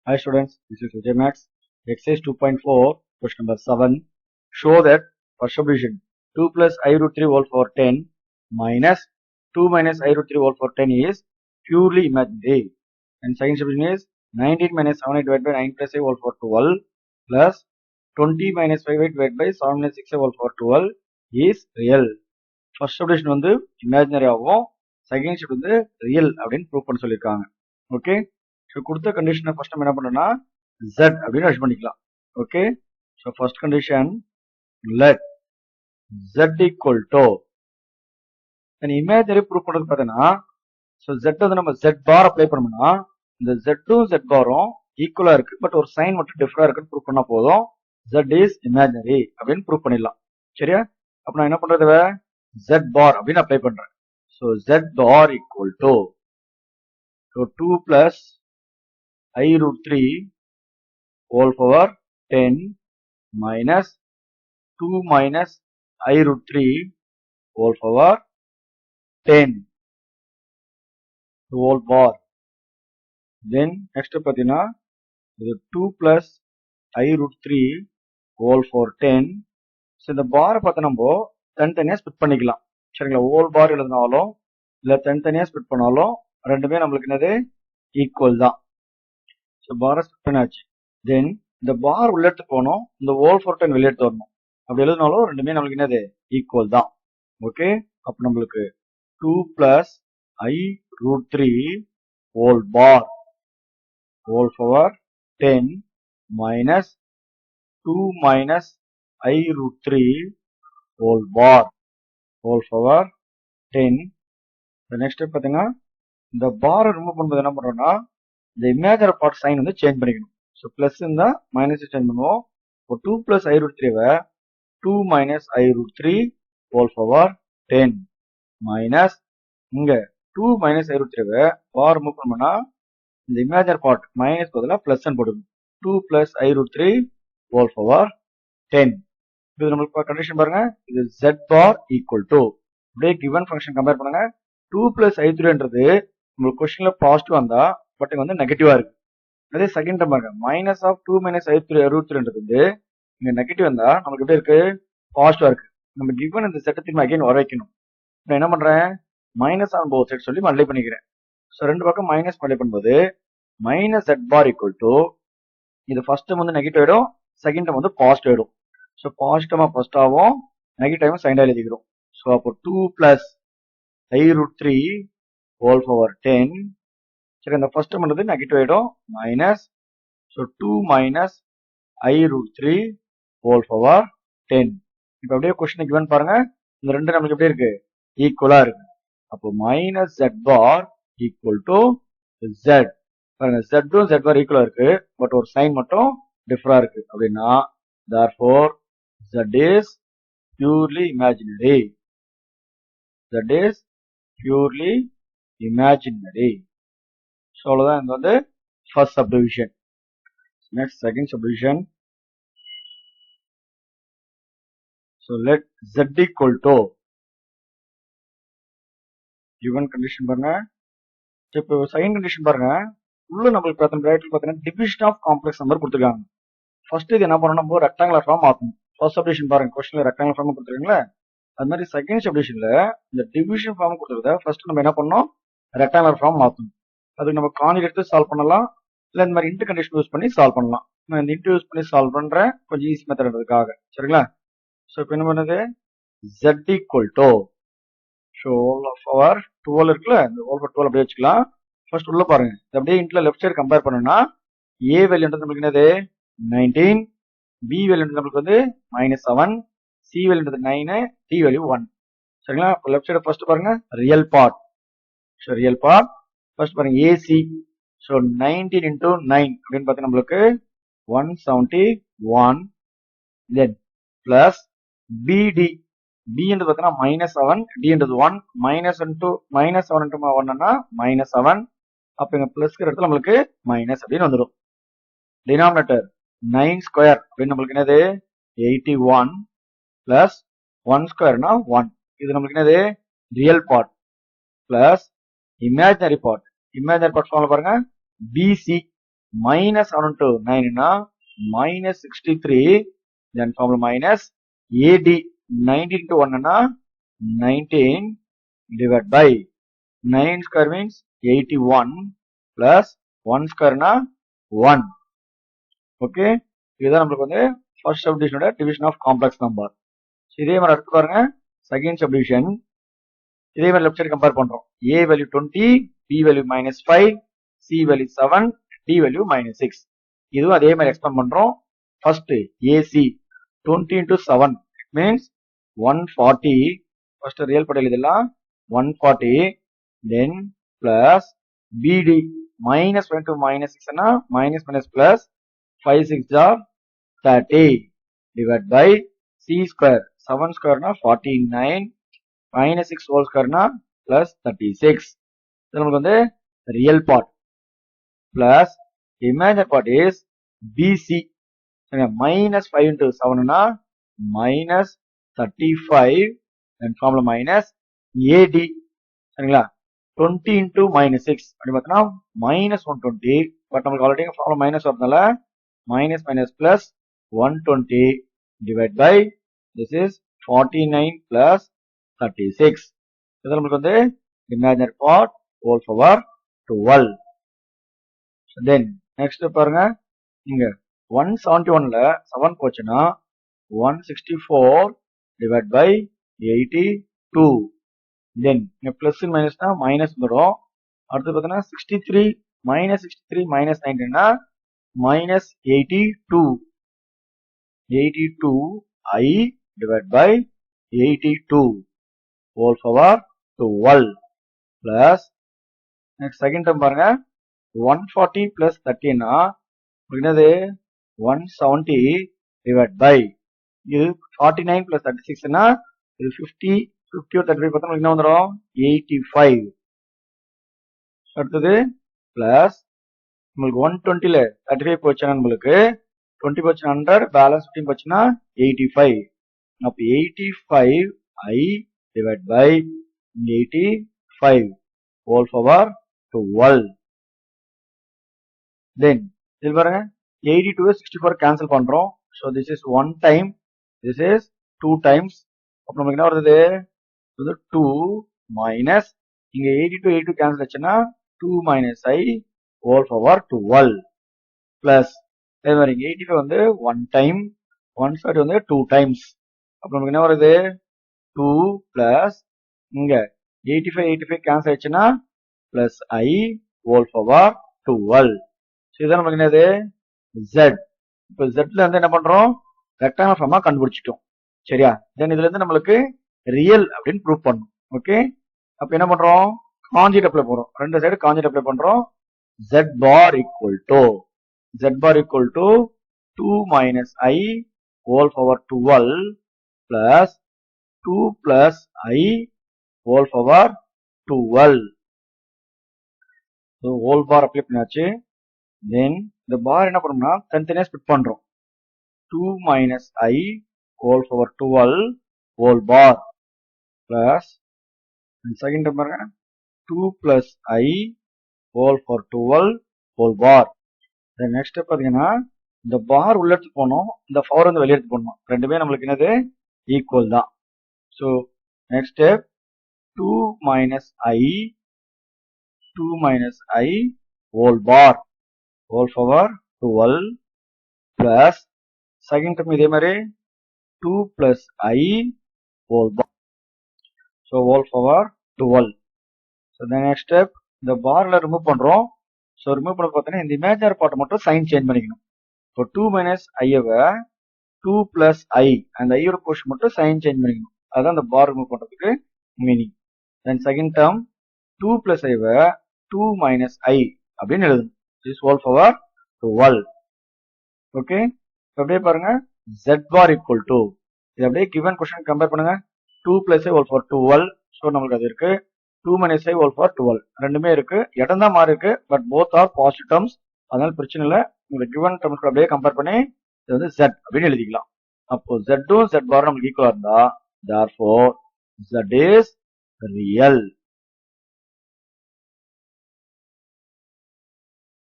Hi students, this is Vijay Max. Exercise 2.4, question number 7. Show that first subdivision 2 plus I root 3 whole power 10 minus 2 minus I root 3 whole power 10 is purely imaginary. And second subdivision is 19 minus 7 divided by 9 plus I whole power 12 plus 20 minus 5 divided by 7 minus 6 whole power 12 is real. First subdivision வந்து imaginary ஆகும், second subdivision வந்து real அப்படின்னு prove பண்ண சொல்லியிருக்காங்க. Okay. So, கொடுத்த condition first நம்ம என்ன பண்ணோம்னா z அப்படின்னு அஷ்யூம் பண்ணிக்கலாம். Okay, so first condition let z equal to then imaginary proof பண்றது பார்த்தீங்கன்னா so z வந்து நம்ம z bar அப்ளை பண்ணோம்னா இந்த z ம் z பாரும் ஈக்குவலா இருக்கு, பட் ஒரு சைன் மட்டும் டிஃபரா இருக்குன்னு ப்ரூவ் பண்ணா போதும், z is imaginary அப்படின்னு ப்ரூவ் பண்ணிடலாம். சரியா? அப்ப நான் என்ன பண்றது, z bar அப்படின்னு அப்ளை பண்றேன். so z bar equal to so 2 plus I root 3 whole power 10 minus 2 minus I root 3 whole power 10 whole bar. Then next pathina 2 plus I root 3 whole power 10. So இந்த bar பார்த்து நம்ம தனித்தனியா split பண்ணிக்கலாம். சரிங்களா? whole bar எழுதினாலும் இல்ல தனித்தனியா split பண்ணாலும் ரெண்டுமே நம்மளுக்கு என்னது ஈக்குவல் தான். So bar ஸ்பிட் பண்ணாச்சு. தென் இந்த பார் உள்ள எடுத்து போனோம், இந்த whole power 10 வெளியே எடுத்து வரணும். அப்படி எழுதினாலும் ரெண்டுமே நம்மளுக்கு என்னது ஈக்குவல் தான். ஓகே, அப்ப நம்மளுக்கு 2 plus I root 3 whole bar whole power 10 minus 2 minus I root 3 whole bar whole power 10. The next step பாத்தீங்கன்னா இந்த பார் ரிமூவ் பண்ணும்போது என்ன பண்றோம்னா இந்த இமேஜினரி பார்ட் சைன் வந்து சேஞ்ச் பண்ணிக்கணும். ஸோ பிளஸ் இருந்தா மைனஸ் சேஞ்ச் பண்ணுவோம். இப்போ 2 plus i root 3வை 2 minus i root 3 whole power 10 minus இங்க 2 minus i root 3வை bar remove பண்ணோம்னா இந்த இமேஜினரி பார்ட் மைனஸ் பதிலாக பிளஸ் போட்டுக்கணும். 2 plus i root 3 whole power 10. இது நம்மளுக்கு கண்டிஷன் பாருங்க, இது z பார் ஈக்குவல் டு அப்படியே கிவன் ஃபங்க்ஷன் கம்பேர் பண்ணுங்க. 2 பிளஸ் ஐ 3ன்றது உங்களுக்கு கொஸ்டின்ல பாசிட்டிவ் வந்தா பட் இங்க வந்து நெகட்டிவா இருக்கு. அதே செகண்ட் டேர்ம் பாருங்க, minus of 2 minus i root 3ன்றது வந்து இங்க நெகட்டிவ் வந்தா நமக்கு எப்படி இருக்கு, பாசிட்டிவா இருக்கு. நம்ம கிவன் இந்த செட்டை திரும்ப அகைன் வர வைக்கணும். நான் என்ன பண்றேன், மைனஸ் ஆன் போத் சைட் சொல்லி மல்டிப்ளை பண்ணிக்கிறேன். ஸோ ரெண்டு பக்கம் மைனஸ் மல்டிப்ளை பண்ணும்போது minus z bar equal to இது ஃபர்ஸ்ட் டேர்ம் வந்து நெகட்டிவ் ஆயிடும், செகண்ட் டேர்ம் வந்து பாசிட்டிவ் ஆயிடும். ஸோ பாசிட்டிவா ஃபர்ஸ்ட் ஆகும், நெகட்டிவ் செகண்டா எழுதிக்கிறோம். ஸோ அப்போ 2 plus i root 3 whole power 10. சரி, இந்த ஃபர்ஸ்ட் டேர்ம் வந்து நெகட்டிவ் ஆயிடும், minus so 2 minus i root 3 whole power 10. இப்போ அப்படியே கொஸ்டின் கிவன் பாருங்க, இந்த ரெண்டு நம்மளுக்கு எப்படி இருக்கு, ஈக்குவலா இருக்கு. அப்போ minus z bar equal to z. பாருங்க, z z பார் ஈக்குவலா இருக்கு, பட் ஒரு சைன் மட்டும் டிஃபரா இருக்கு. அப்படின்னா therefore z is purely imaginary. z is purely imaginary. So அவ்வளோதான், இது வந்து first subdivision. Next second subdivision. So let z equal to given condition பாருங்க. இப்போ செகண்ட் கண்டிஷன் பாருங்க, உள்ள நம்மளுக்கு பார்த்தீங்கன்னா டிவிஷன் ஆஃப் காம்ப்ளெக்ஸ் நம்பர் கொடுத்துருக்காங்க. ஃபர்ஸ்ட் இது என்ன பண்ணணும், நம்ம ரெக்டாங்குலர் ஃபார்ம் ஆக்கணும். ஃபர்ஸ்ட் சப்டிவிஷன் பாருங்க, கொஸ்டின்ல ரெக்டாங்குலர் ஃபார்ம் கொடுத்துருக்கீங்களா, அது மாதிரி செகண்ட் சப்டிவிஷன்ல இந்த டிவிஷன் ஃபார்ம் கொடுத்துருக்கத ஃபர்ஸ்ட் நம்ம என்ன பண்ணணும், ரெக்டாங்குலர் ஃபார்ம் மாற்றணும். அதுக்கு நம்ம கான்ஜுகேட் எடுத்து சால்வ் பண்ணலாம், இல்ல இந்த மாதிரி இன்டர் கண்டிஷன் யூஸ் பண்ணி சால்வ் பண்ணலாம். நான் இந்த இன்டர் யூஸ் பண்ணி சால்வ் பண்றேன், கொஞ்சம் ஈஸி மெத்தட்ன்றதுக்காக. சரிங்களா? ஸோ இப்போ என்ன பண்ணுது, z equal to so power 12 இருக்குல்ல, இந்த ஹோல் பவர் 12 அப்படியே வச்சுக்கலாம். ஃபர்ஸ்ட் உள்ள பாருங்க, இது அப்படியே இன்ட்ல லெஃப்ட் சைடு கம்பேர் பண்ணோம்னா a வேல்யூன்றது நம்மளுக்கு என்னது 19, b வேல்யூன்றது நம்மளுக்கு வந்து -7, c வேல்யூன்றது 9, d வேல்யூ 1. சரிங்களா? இப்போ லெஃப்ட் சைடு ஃபர்ஸ்ட் பாருங்க real part. So real part first பாருங்க AC. ஸோ 19 into 9 அப்படின்னு பார்த்தா நம்மளுக்கு 171. தென் பிளஸ் BD. B என்று பார்த்தீங்கன்னா -7, D என்றது 1, -7 into -1ன்னா -7. அப்ப இங்க பிளஸ் இடத்துல நம்மளுக்கு மைனஸ் அப்படின்னு வந்துடும். டினாமினேட்டர் 9 ஸ்கொயர் அப்படின்னு நம்மளுக்கு என்னது 81 பிளஸ் 1 ஸ்கொயர்னா 1. இது நம்மளுக்கு என்னது real part plus imaginary part. Imaginary part formula பாருங்க BC. minus 7 into 9 னா minus 63, then formula minus AD 19 into 1 னா 19 divided by 9 square means 81 plus 1 square னா 1. ஓகே, இதுதான் நம்மளுக்கு வந்து ஃபர்ஸ்ட் சப்டிவிஷனோட டிவிஷன் ஆஃப் காம்ப்ளெக்ஸ் நம்பர். இதே மாதிரி அடுத்து பாருங்க செகண்ட் சப்டிவிஷன். இதே மாதிரி லெஃப்ட் சைடு கம்பேர் பண்றோம். A value 20, B value -5, C value 7, D value -6. இதுவும் அதே மாதிரி எக்ஸ்பேண்ட் பண்றோம். First AC 20 into 7 means 140. First real part எழுதலாம் 140, then plus BD -1 to -6 னா minus plus 5 6 are 30 divided by C square 7 square னா 49 minus 6 whole square னா plus 36. இது நமக்கு வந்து real part plus imaginary part is BC minus 5 into 7 னா minus 35 and formula minus AD சரிங்களா 20 into -6 அப்படி பார்த்தோம்னா minus 120. பட் நமக்கு ஆல்ரெடி ஃபார்முலா மைனஸ் வரதுனால minus plus 120 divided by this is 49 plus 36. இது நமக்கு வந்து imaginary part whole power 12. Then next பாருங்க இங்க 171ல 7 போச்சுன்னா 164 divided by 82. Then பிளஸ் மைனஸ்னா மைனஸ் வந்துடும். அடுத்து பார்த்தோன்னா 63 minus 19 னா minus 82. 82I divided by 82 whole power 12 plus next second term பாருங்க 140 plus 30 னா என்னது 170 divided by இது 49 plus 36 னா இது 50 50 or 35 பார்த்தா என்ன வந்துடும் 85. அடுத்தது plus உங்களுக்கு 120ல 35 போச்சுன்னா உங்களுக்கு 20 போச்சுன்னா 100 பேலன்ஸ் 15 போச்சுன்னா 85. அப்ப 85I divided by 85 whole power 12. Then இதில் பாருங்க 82 64 கேன்சல் பண்றோம். So this is 1 time, this is 2 times. அப்ப நமக்கு என்ன வருது 2 minus இங்க 82 கேன்சல் ஆச்சுன்னா 2 minus I whole power 12 plus அதே மாதிரி 85 வந்து 1 time, 130 வந்து 2 times. அப்ப நமக்கு என்ன வருது 2 plus இங்க 85 கேன்சல் ஆச்சுன்னா plus I whole power 12. இதுதான் நமக்கு என்னது Z. இப்ப Zல வந்து என்ன பண்றோம் ரெக்டாங்கிள் ஃபார்மா கண்டுபிடிச்சிட்டோம் சரியா. தென் இதுல இருந்து நம்மளுக்கு ரியல் அப்படின்னு ப்ரூவ் பண்ணணும். ஓகே, அப்ப என்ன பண்றோம் கான்ஜுகேட் அப்ளை பண்றோம். ரெண்டு சைடு கான்ஜுகேட் அப்ளை பண்றோம். Z bar equal to 2 minus I whole power 12 plus 2 plus I whole power 12. So whole bar apply பண்ணியாச்சு. Then இந்த பார் என்ன பண்ணோம்னா தனித்தனியா ஸ்பிட் பண்றோம். 2 minus I whole power 12 whole bar plus second term பாருங்க 2 plus I whole power 12 whole bar. Then next step பாத்தீங்கன்னா இந்த bar உள்ள எடுத்து போனோம், இந்த பவர் வந்து வெளியே எடுத்து போடணும். ரெண்டுமே நம்மளுக்கு என்னது ஈக்குவல் தான். So next step 2 minus I whole bar whole power 12 plus second term இதே மாதிரி 2 plus I whole bar. So whole power 12. So the next step இந்த பார்ல ரிமூவ் பண்றோம். ஸோ ரிமூவ் பண்ண பார்த்தீங்கன்னா இந்த இமேஜினரி பார்ட்டை மட்டும் சைன் சேஞ்ச் பண்ணிக்கணும். இப்போ 2 minus ஐயவை 2 plus I அந்த ஐயோட போர்ஷன் மட்டும் சைன் சேஞ்ச் பண்ணிக்கணும். அதுதான் இந்த பார் ரிமூவ் பண்றதுக்கு meaning. Then second term 2 plus ஐவை 2 minus I அப்படின்னு எழுதணும். This whole power 12. ஓகே, அப்படியே பாருங்க Z bar equal to இது அப்படியே கிவன் கொஸ்டின் கம்பேர் பண்ணுங்க. 2 plus I whole power 12. So நம்மளுக்கு அது இருக்கு. 2 minus I whole power 12 ரெண்டுமே இருக்கு. இடம் தான் மாறி இருக்கு, but both are positive terms. அதனால பிரச்சனை இல்லை. உங்களுக்கு கிவன் டேர்ம்ஸ் அப்படியே கம்பேர் பண்ணி இது வந்து Z அப்படின்னு எழுதிக்கலாம். அப்போ Z ம் Z பாரும் நமக்கு ஈக்குவலா இருந்தா therefore Z is real.